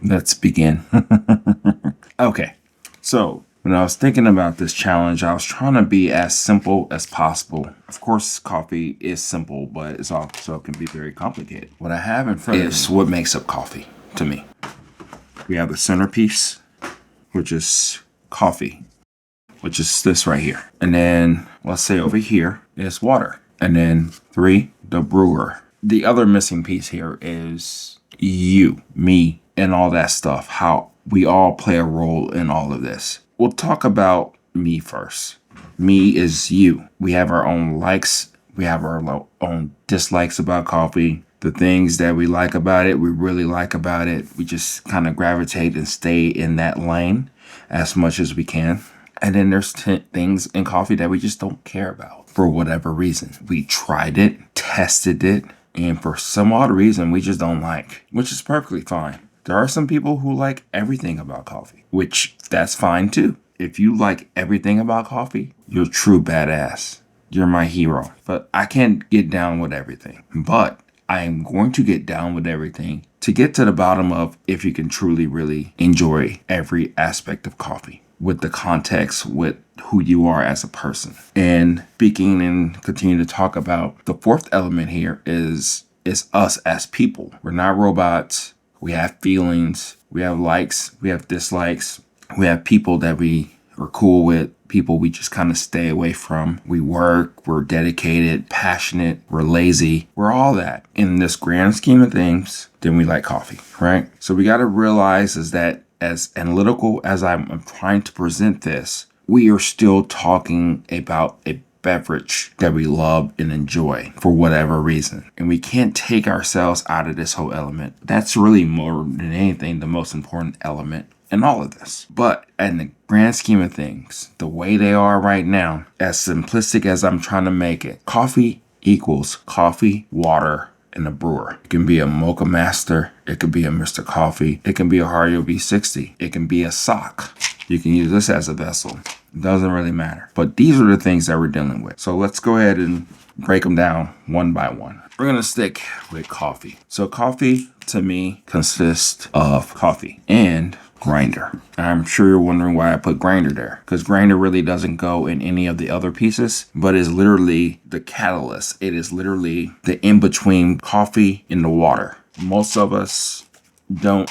Let's begin. Okay, so when I was thinking about this challenge, I was trying to be as simple as possible. Of course, coffee is simple, but it's also can be very complicated. What I have in front is what makes up coffee to me. We have the centerpiece, which is coffee, which is this right here. And then let's say over here is water. And then 3, the brewer. The other missing piece here is you, me, and all that stuff. How we all play a role in all of this. We'll talk about me first. Me is you. We have our own likes. We have our own dislikes about coffee. The things that we like about it, we really like about it. We just kind of gravitate and stay in that lane as much as we can. And then there's things in coffee that we just don't care about for whatever reason. We tried it, tested it, and for some odd reason, we just don't like, which is perfectly fine. There are some people who like everything about coffee, which that's fine too. If you like everything about coffee, you're a true badass. You're my hero. But I can't get down with everything. But I am going to get down with everything to get to the bottom of if you can truly, really enjoy every aspect of coffee with the context, with who you are as a person. And speaking and continue to talk about the fourth element here is us as people. We're not robots. We have feelings. We have likes. We have dislikes. We have people that we are cool with, people we just kind of stay away from. We work, we're dedicated, passionate, we're lazy. We're all that. In this grand scheme of things, then we like coffee, right? So we got to realize is that as analytical as I'm trying to present this, we are still talking about a beverage that we love and enjoy for whatever reason. And we can't take ourselves out of this whole element. That's really more than anything the most important element in all of this. But in the grand scheme of things, the way they are right now, as simplistic as I'm trying to make it, coffee equals coffee, water, and a brewer. It can be a Moccamaster. It could be a Mr. Coffee. It can be a Hario V60. It can be a sock. You can use this as a vessel. It doesn't really matter. But these are the things that we're dealing with. So let's go ahead and break them down one by one. We're going to stick with coffee. So coffee to me consists of coffee and grinder. I'm sure you're wondering why I put grinder there, because grinder really doesn't go in any of the other pieces, but is literally the catalyst. It is literally the in-between coffee and the water. Most of us don't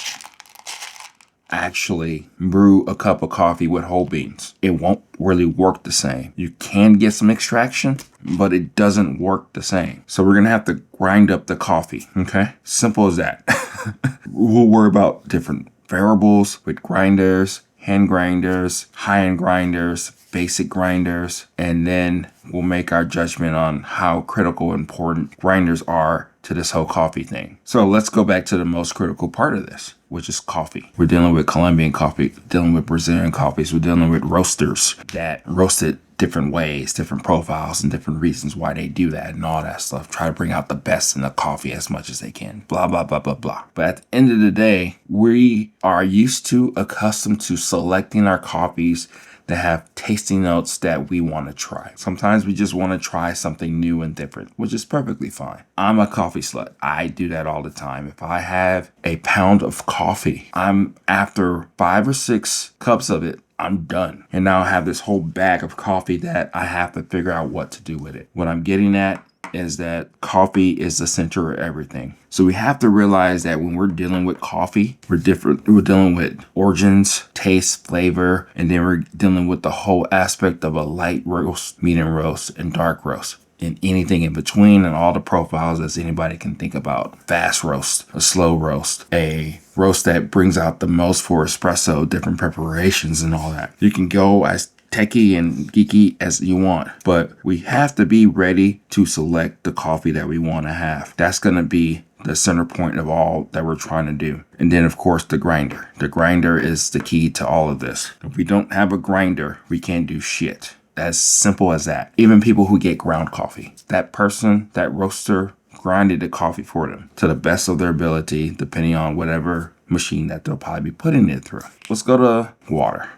actually brew a cup of coffee with whole beans. It won't really work the same. You can get some extraction, but it doesn't work the same. So we're gonna have to grind up the coffee, okay? Simple as that. We'll worry about different variables with grinders, hand grinders, high-end grinders, basic grinders, and then we'll make our judgment on how critical and important grinders are to this whole coffee thing. So let's go back to the most critical part of this, which is coffee. We're dealing with Colombian coffee, dealing with Brazilian coffees, we're dealing with roasters that roast it different ways, different profiles, and different reasons why they do that and all that stuff. Try to bring out the best in the coffee as much as they can. Blah, blah, blah, blah, blah. But at the end of the day, we are accustomed to selecting our coffees that have tasting notes that we want to try. Sometimes we just want to try something new and different, which is perfectly fine. I'm a coffee slut. I do that all the time. If I have a pound of coffee, I'm after 5 or 6 cups of it, I'm done. And now I have this whole bag of coffee that I have to figure out what to do with it. What I'm getting at is that coffee is the center of everything. So we have to realize that when we're dealing with coffee, we're dealing with origins, taste, flavor, and then we're dealing with the whole aspect of a light roast, medium roast, and dark roast. And anything in between and all the profiles as anybody can think about. Fast roast, a slow roast, a roast that brings out the most for espresso, different preparations and all that. You can go as techie and geeky as you want, but we have to be ready to select the coffee that we want to have. That's going to be the center point of all that we're trying to do. And then of course the grinder. The grinder is the key to all of this. If we don't have a grinder, we can't do shit. As simple as that. Even people who get ground coffee, that person, that roaster grinded the coffee for them to the best of their ability, depending on whatever machine that they'll probably be putting it through. Let's go to water.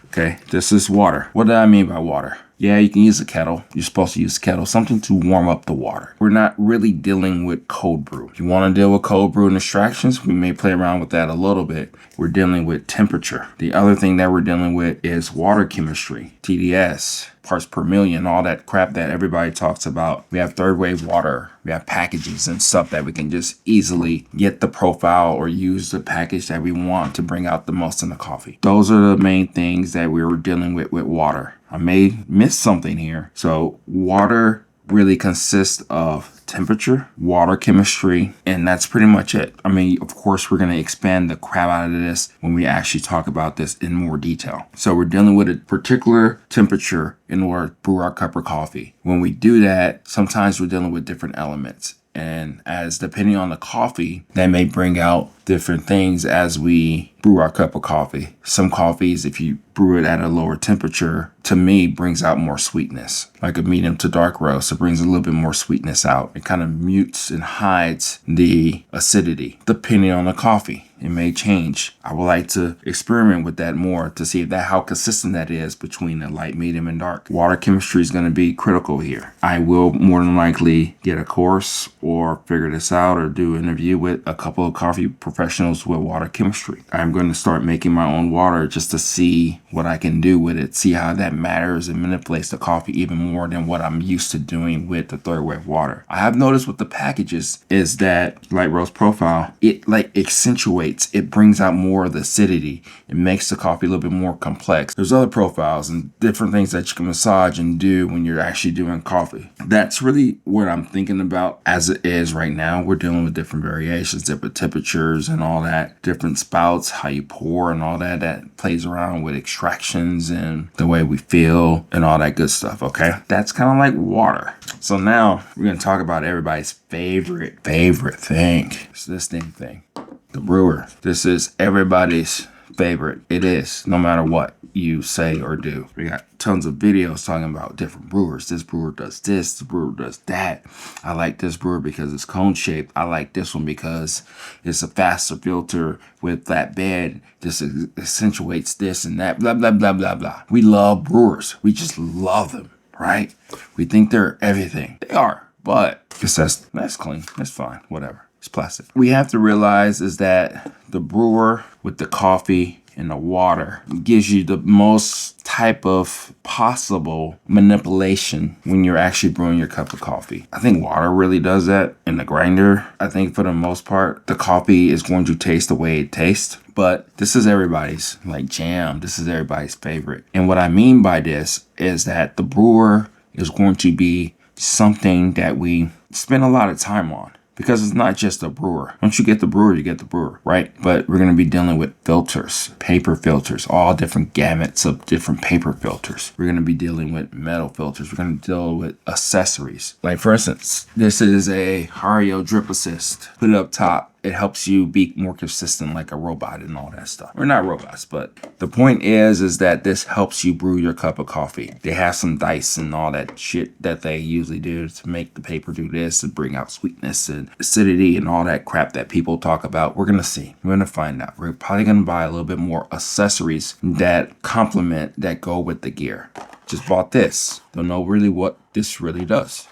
Okay, this is water. What do I mean by water? Yeah, you can use a kettle. You're supposed to use a kettle, something to warm up the water. We're not really dealing with cold brew. If you want to deal with cold brew and extractions, we may play around with that a little bit. We're dealing with temperature. The other thing that we're dealing with is water chemistry, TDS, parts per million, all that crap that everybody talks about. We have third wave water. We have packages and stuff that we can just easily get the profile or use the package that we want to bring out the most in the coffee. Those are the main things that we were dealing with water. I may miss something here. So water really consists of temperature, water chemistry, and that's pretty much it. I mean, of course, we're going to expand the crap out of this when we actually talk about this in more detail. So we're dealing with a particular temperature in order to brew our cup of coffee. When we do that, sometimes we're dealing with different elements. And as depending on the coffee, that may bring out different things as we brew our cup of coffee. Some coffees, if you brew it at a lower temperature, to me, brings out more sweetness. Like a medium to dark roast, it brings a little bit more sweetness out. It kind of mutes and hides the acidity, depending on the coffee. It may change. I would like to experiment with that more to see how consistent that is between the light, medium, and dark. Water chemistry is going to be critical here. I will more than likely get a course or figure this out or do an interview with a couple of coffee professionals with water chemistry. I'm going to start making my own water just to see what I can do with it, see how that matters and manipulates the coffee even more than what I'm used to doing with the third wave water. I have noticed with the packages is that light roast profile, it like accentuates, it brings out more of the acidity. It makes the coffee a little bit more complex. There's other profiles and different things that you can massage and do when you're actually doing coffee. That's really what I'm thinking about as it is right now. We're dealing with different variations, different temperatures and all that, different spouts, how you pour and all that plays around with extractions and the way we feel and all that good stuff, okay? That's kind of like water. So now we're going to talk about everybody's favorite thing. It's this thing. The brewer. This is everybody's favorite. It is, no matter what you say or do. We got tons of videos talking about different brewers. This brewer does this brewer does that. I like this brewer because it's cone shaped. I like this one because it's a faster filter with flat bed. This accentuates this and that, blah, blah, blah, blah, blah. We love brewers. We just love them, right? We think they're everything. They are, but that's clean. That's fine, whatever. It's plastic. We have to realize is that the brewer with the coffee and the water gives you the most type of possible manipulation when you're actually brewing your cup of coffee. I think water really does that in the grinder. I think for the most part, the coffee is going to taste the way it tastes. But this is everybody's like jam. This is everybody's favorite. And what I mean by this is that the brewer is going to be something that we spend a lot of time on. Because it's not just a brewer. Once you get the brewer, you get the brewer, right? But we're going to be dealing with filters, paper filters, all different gamuts of different paper filters. We're going to be dealing with metal filters. We're going to deal with accessories. Like for instance, this is a Hario drip assist. Put it up top. It helps you be more consistent like a robot and all that stuff. We're not robots, but the point is that this helps you brew your cup of coffee. They have some dice and all that shit that they usually do to make the paper do this and bring out sweetness and acidity and all that crap that people talk about. We're going to see. We're going to find out. We're probably going to buy a little bit more accessories that complement, that go with the gear. Just bought this. Don't know really what this really does.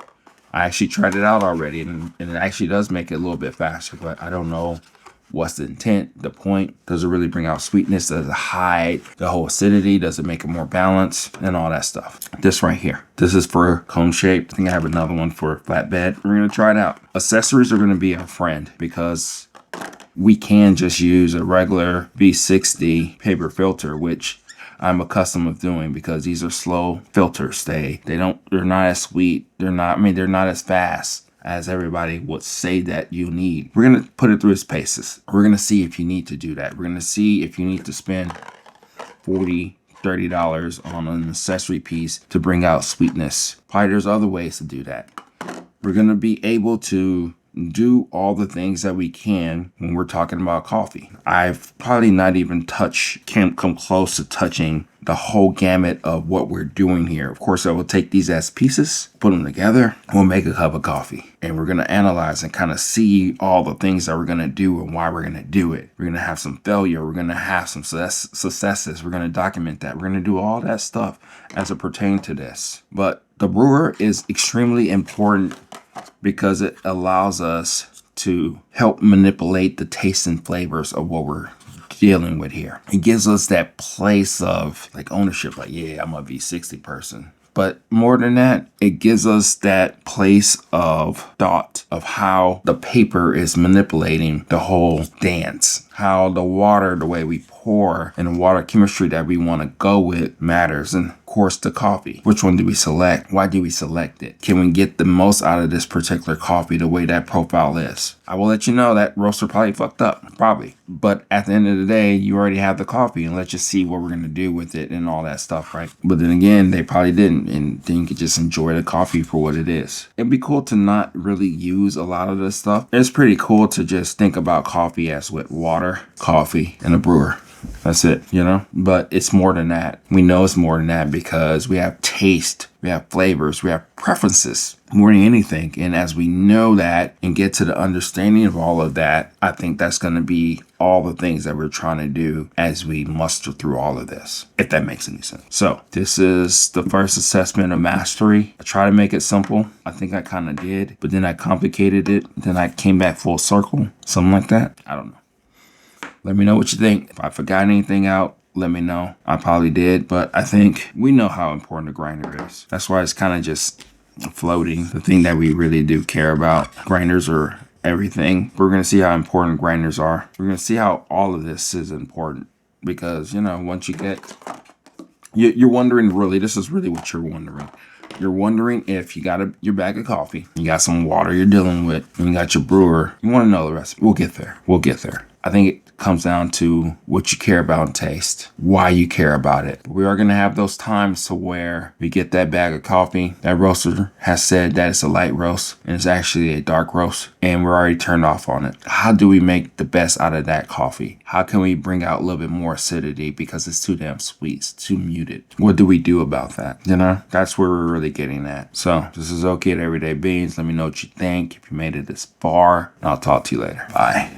I actually tried it out already, and it actually does make it a little bit faster, but I don't know what's the intent, the point. Does it really bring out sweetness? Does it hide the whole acidity? Does it make it more balanced? And all that stuff. This right here. This is for cone shape. I think I have another one for flatbed. We're going to try it out. Accessories are going to be our friend because we can just use a regular V60 paper filter, which I'm accustomed of doing because these are slow filters. They're not as sweet. They're not as fast as everybody would say that you need. We're going to put it through its paces. We're going to see if you need to do that. We're going to see if you need to spend $40, $30 on an accessory piece to bring out sweetness. Probably there's other ways to do that. We're going to be able to do all the things that we can when we're talking about coffee. I've probably not even can't come close to touching the whole gamut of what we're doing here. Of course, I will take these as pieces, put them together, we'll make a cup of coffee. And we're going to analyze and kind of see all the things that we're going to do and why we're going to do it. We're going to have some failure. We're going to have some successes. We're going to document that. We're going to do all that stuff as it pertains to this. But the brewer is extremely important because it allows us to help manipulate the taste and flavors of what we're dealing with here. It gives us that place of like ownership, like, yeah, I'm a V60 person. But more than that, it gives us that place of thought of how the paper is manipulating the whole dance, how the water, the way we pour, and the water chemistry that we want to go with matters. And of course, the coffee. Which one do we select? Why do we select it? Can we get the most out of this particular coffee the way that profile is? I will let you know that roaster probably fucked up, probably. But at the end of the day, you already have the coffee, and let's just see what we're going to do with it and all that stuff, right? But then again, they probably didn't, and then you could just enjoy the coffee for what it is. It'd be cool to not really use a lot of this stuff. It's pretty cool to just think about coffee as with water, coffee, and a brewer. That's it, you know? But it's more than that. We know it's more than that because we have taste, we have flavors, we have preferences more than anything. And as we know that and get to the understanding of all of that, I think that's going to be all the things that we're trying to do as we muster through all of this, if that makes any sense. So this is the first assessment of mastery. I try to make it simple. I think I kind of did, but then I complicated it. Then I came back full circle, something like that. I don't know. Let me know what you think. If I forgot anything out, let me know. I probably did, but I think we know how important the grinder is. That's why it's kind of just floating. The thing that we really do care about. Grinders are everything. We're going to see how important grinders are. We're going to see how all of this is important because, you know, once you get, you're wondering really, this is really what you're wondering. You're wondering if you got your bag of coffee, you got some water you're dealing with, and you got your brewer. You want to know the recipe. We'll get there. We'll get there. I think it comes down to what you care about in taste, why you care about it. We are going to have those times to where we get that bag of coffee. That roaster has said that it's a light roast and it's actually a dark roast, and we're already turned off on it. How do we make the best out of that coffee? How can we bring out a little bit more acidity because it's too damn sweet, it's too muted? What do we do about that? You know, that's where we're really getting at. So this is OK at Everyday Beans. Let me know what you think. If you made it this far, and I'll talk to you later. Bye.